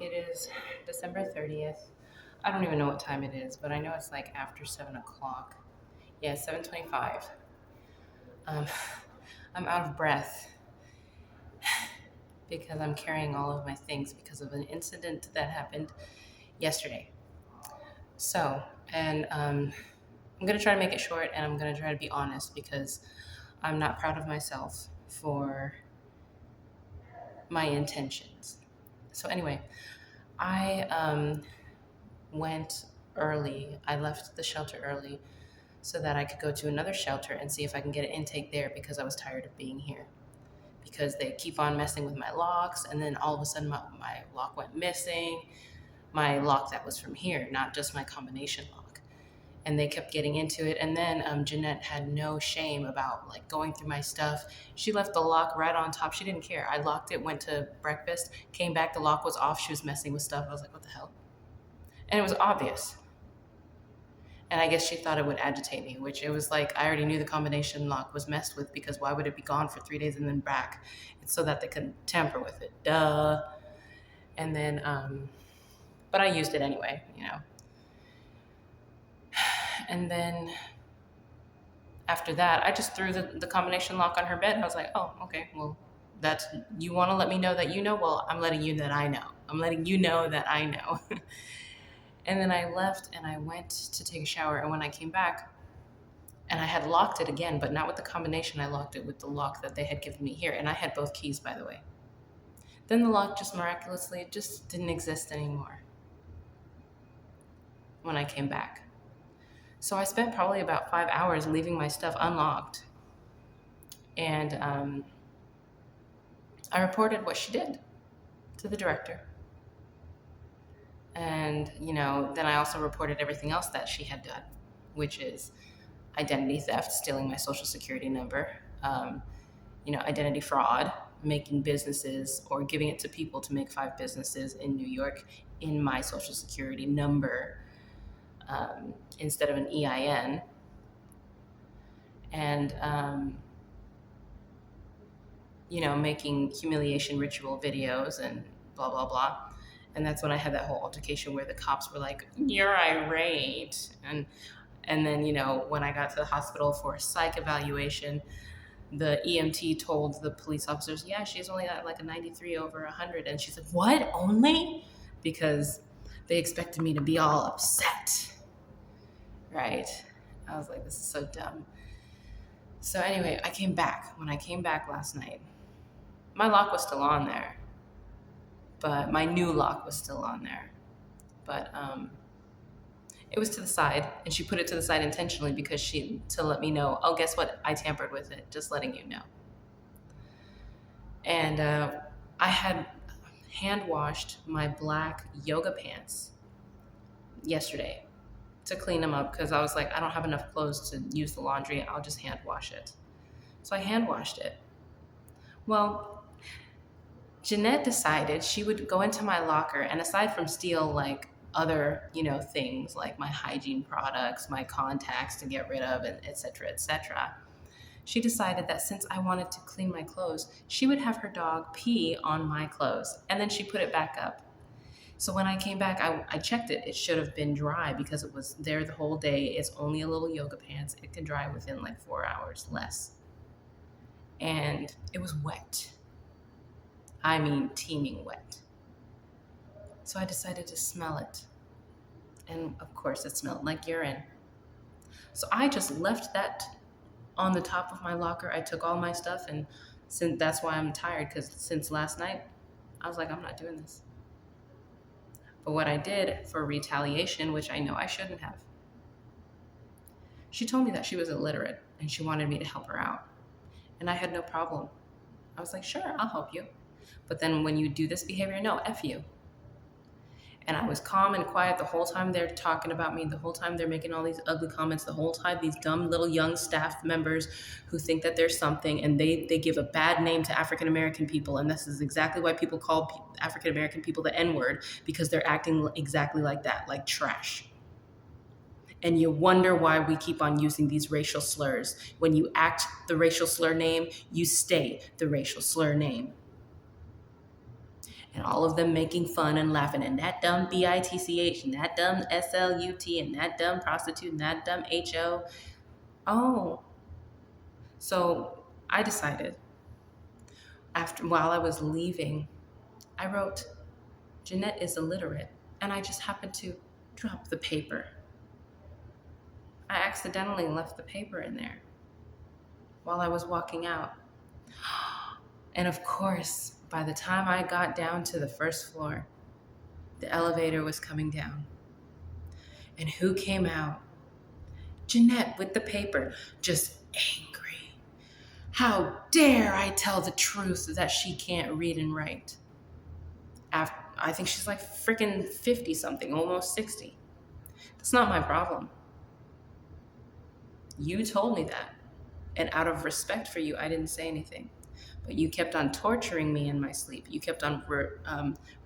It is December 30th. I don't even know what time it is, but I know it's like after 7 o'clock. Yeah, 7:25. Um, I'm out of breath because I'm carrying all of my things because of an incident that happened yesterday. So, and I'm going to try to make it short and I'm going to try to be honest because I'm not proud of myself for my intentions. So, anyway, I went early. I left the shelter early so that I could go to another shelter and see if I can get an intake there because I was tired of being here. Because they keep on messing with my locks, and then all of a sudden my lock went missing. My lock that was from here, not just my combination lock. And they kept getting into it. And then Jeanette had no shame about like going through my stuff. She left the lock right on top. She didn't care. I locked it, went to breakfast, came back, the lock was off. She was messing with stuff. I was like, what the hell? And it was obvious. And I guess she thought it would agitate me, which it was like I already knew the combination lock was messed with because why would it be gone for 3 days and then back? It's so that they could tamper with it. Duh. And then, but I used it anyway, you know. And then after that, I just threw the combination lock on her bed. I was like, oh, okay, well, that's, you want to let me know that you know? Well, I'm letting you that I know. I'm letting you know that I know. And then I left and I went to take a shower. And when I came back, and I had locked it again, but not with the combination. I locked it with the lock that they had given me here. And I had both keys, by the way. Then the lock just miraculously just didn't exist anymore when I came back. So I spent probably about 5 hours leaving my stuff unlocked. And I reported what she did to the director. And, you know, then I also reported everything else that she had done, which is identity theft, stealing my social security number, identity fraud, making businesses or giving it to people to make 5 businesses in New York in my social security number instead of an EIN. And, making humiliation ritual videos and blah, blah, blah. And that's when I had that whole altercation where the cops were like, you're irate. And then, when I got to the hospital for a psych evaluation, the EMT told the police officers, yeah, she's only at like a 93 over 100. And she's like, what, only? Because they expected me to be all upset. Right? I was like, this is so dumb. So anyway, I came back. When I came back last night, my lock was still on there. But my new lock was still on there. But it was to the side, and she put it to the side intentionally because to let me know, oh, guess what? I tampered with it, just letting you know. And I had hand washed my black yoga pants yesterday to clean them up because I was like, I don't have enough clothes to use the laundry. I'll just hand wash it. So I hand washed it. Well, Jeanette decided she would go into my locker and aside from steal like other, things like my hygiene products, my contacts to get rid of, and et cetera, she decided that since I wanted to clean my clothes, she would have her dog pee on my clothes and then she put it back up. So when I came back, I checked it. It should have been dry because it was there the whole day. It's only a little yoga pants. It can dry within like 4 hours, less. And it was wet. I mean, teeming wet. So I decided to smell it. And of course, it smelled like urine. So I just left that on the top of my locker. I took all my stuff, and since that's why I'm tired, because since last night, I was like, I'm not doing this. But what I did for retaliation, which I know I shouldn't have, she told me that she was illiterate and she wanted me to help her out. And I had no problem. I was like, sure, I'll help you. But then when you do this behavior, no, F you. And I was calm and quiet the whole time they're talking about me, the whole time they're making all these ugly comments, the whole time these dumb little young staff members who think that there's something and they give a bad name to African-American people. And this is exactly why people call African-American people the N-word, because they're acting exactly like that, like trash. And you wonder why we keep on using these racial slurs. When you act the racial slur name, you stay the racial slur name. and all of them making fun and laughing, and that dumb bitch, and that dumb slut, and that dumb prostitute, and that dumb ho. Oh, so I decided after while I was leaving, I wrote, Jeanette is illiterate, and I just happened to drop the paper. I accidentally left the paper in there while I was walking out. And of course, by the time I got down to the first floor, the elevator was coming down. And who came out? Jeanette with the paper, just angry. How dare I tell the truth that she can't read and write? I think she's like freaking 50 something, almost 60. That's not my problem. You told me that. And out of respect for you, I didn't say anything. But you kept on torturing me in my sleep. You kept on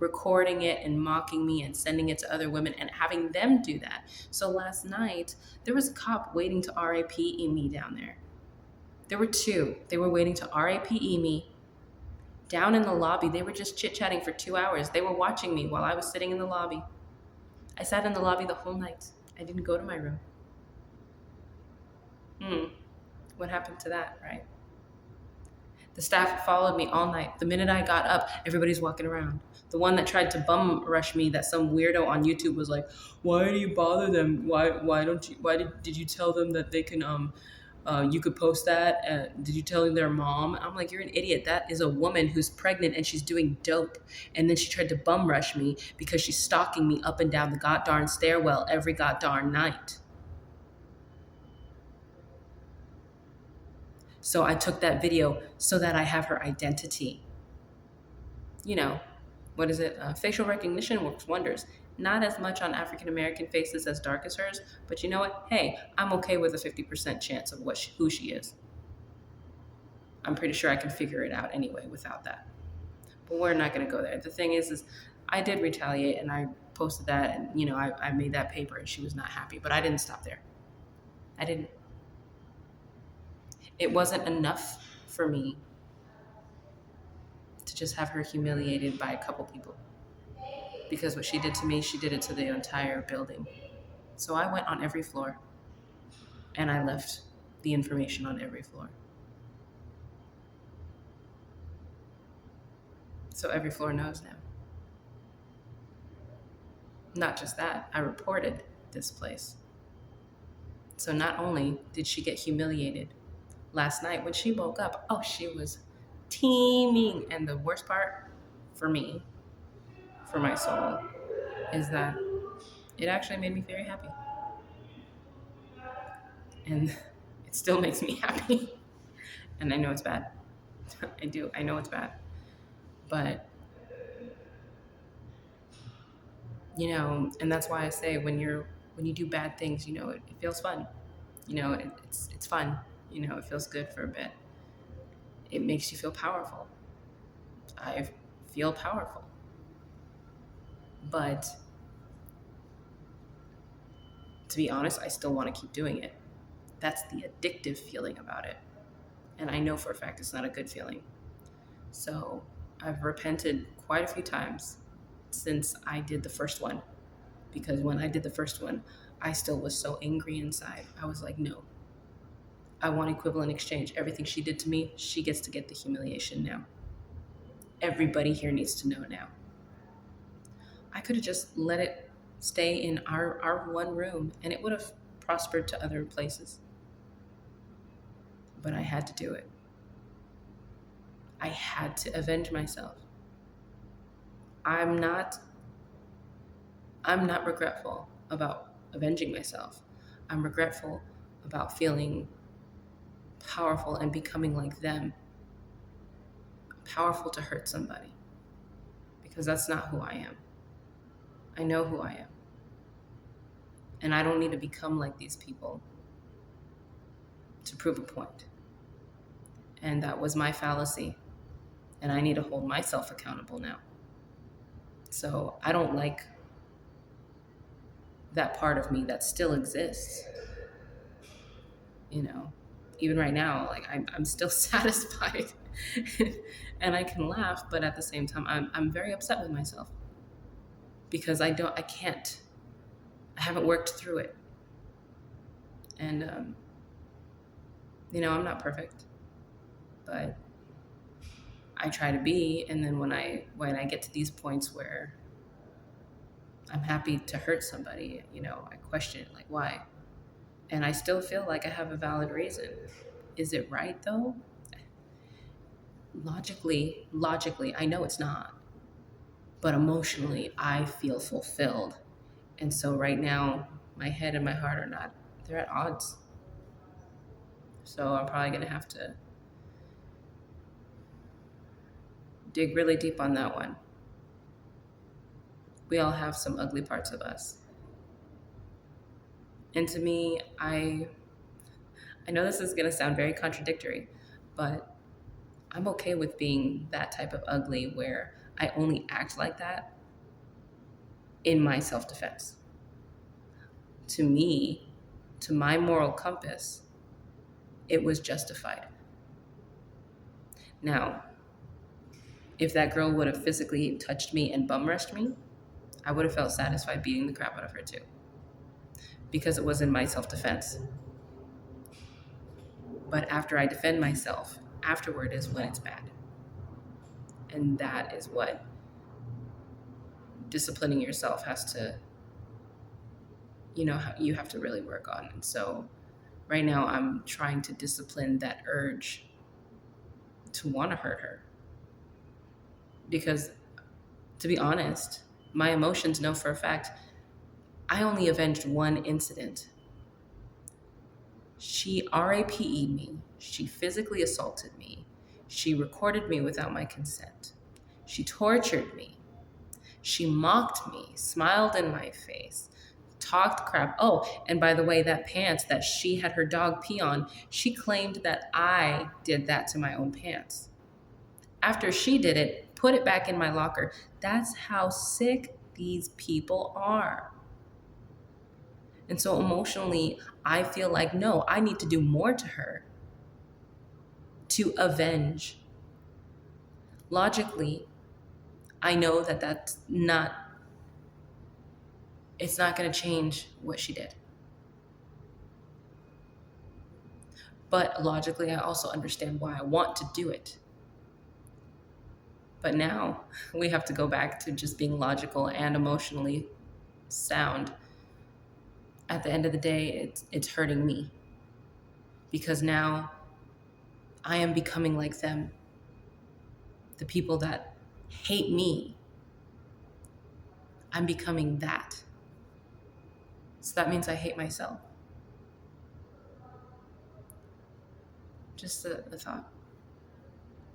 recording it and mocking me and sending it to other women and having them do that. So last night, there was a cop waiting to RAPE me down there. There were two. They were waiting to RAPE me down in the lobby. They were just chit-chatting for 2 hours. They were watching me while I was sitting in the lobby. I sat in the lobby the whole night. I didn't go to my room. What happened to that, right? The staff followed me all night. The minute I got up, everybody's walking around. The one that tried to bum rush me, that some weirdo on YouTube was like, "Why do you bother them? Did you tell them that they can you could post that? Did you tell their mom?" I'm like, "You're an idiot. That is a woman who's pregnant and she's doing dope." And then she tried to bum rush me because she's stalking me up and down the goddamn stairwell every goddamn night. So I took that video so that I have her identity. You know, what is it? Facial recognition works wonders. Not as much on African American faces as dark as hers, but you know what? Hey, I'm okay with a 50% chance of who she is. I'm pretty sure I can figure it out anyway without that. But we're not going to go there. The thing is I did retaliate and I posted that, and you know, I made that paper and she was not happy, but I didn't stop there. I didn't. It wasn't enough for me to just have her humiliated by a couple people. Because what she did to me, she did it to the entire building. So I went on every floor and I left the information on every floor. So every floor knows now. Not just that, I reported this place. So not only did she get humiliated, last night when she woke up, she was teeming. And the worst part for me, for my soul, is that it actually made me very happy. And it still makes me happy. And I know it's bad. I know it's bad. But, you know, and that's why I say when you do bad things, you know, it feels fun. You know, it's fun. You know, it feels good for a bit. It makes you feel powerful. I feel powerful. But to be honest, I still want to keep doing it. That's the addictive feeling about it. And I know for a fact it's not a good feeling. So I've repented quite a few times since I did the first one. Because when I did the first one, I still was so angry inside. I was like, no. I want equivalent exchange. Everything she did to me, she gets to get the humiliation now. Everybody here needs to know now. I could have just let it stay in our one room and it would have prospered to other places. But I had to do it. I had to avenge myself. I'm not regretful about avenging myself. I'm regretful about feeling powerful and becoming like them. Powerful to hurt somebody. Because that's not who I am. I know who I am. And I don't need to become like these people to prove a point. And that was my fallacy. And I need to hold myself accountable now. So I don't like that part of me that still exists. You know, even right now, like I'm still satisfied And I can laugh, but at the same time, I'm very upset with myself because I can't, I haven't worked through it. And, I'm not perfect, but I try to be. And then when I get to these points where I'm happy to hurt somebody, I question it, like, why? And I still feel like I have a valid reason. Is it right though? Logically, I know it's not. But emotionally, I feel fulfilled. And so right now, my head and my heart are not, they're at odds. So I'm probably going to have to dig really deep on that one. We all have some ugly parts of us. And to me, I know this is going to sound very contradictory, but I'm okay with being that type of ugly where I only act like that in my self-defense. To me, to my moral compass, it was justified. Now, if that girl would have physically touched me and bum rushed me, I would have felt satisfied beating the crap out of her too, because it was in my self-defense. But after I defend myself, afterward is when it's bad. And that is what disciplining yourself has to, you have to really work on. And so right now I'm trying to discipline that urge to want to hurt her. Because to be honest, my emotions know for a fact I only avenged one incident. She RAPE'd me. She physically assaulted me. She recorded me without my consent. She tortured me. She mocked me, smiled in my face, talked crap. Oh, and by the way, that pants that she had her dog pee on, she claimed that I did that to my own pants. After she did it, put it back in my locker. That's how sick these people are. And so emotionally, I feel like, no, I need to do more to her to avenge. Logically, I know that it's not going to change what she did. But logically, I also understand why I want to do it. But now we have to go back to just being logical and emotionally sound. At the end of the day, it's hurting me. Because now I am becoming like them. The people that hate me, I'm becoming that. So that means I hate myself. Just the thought.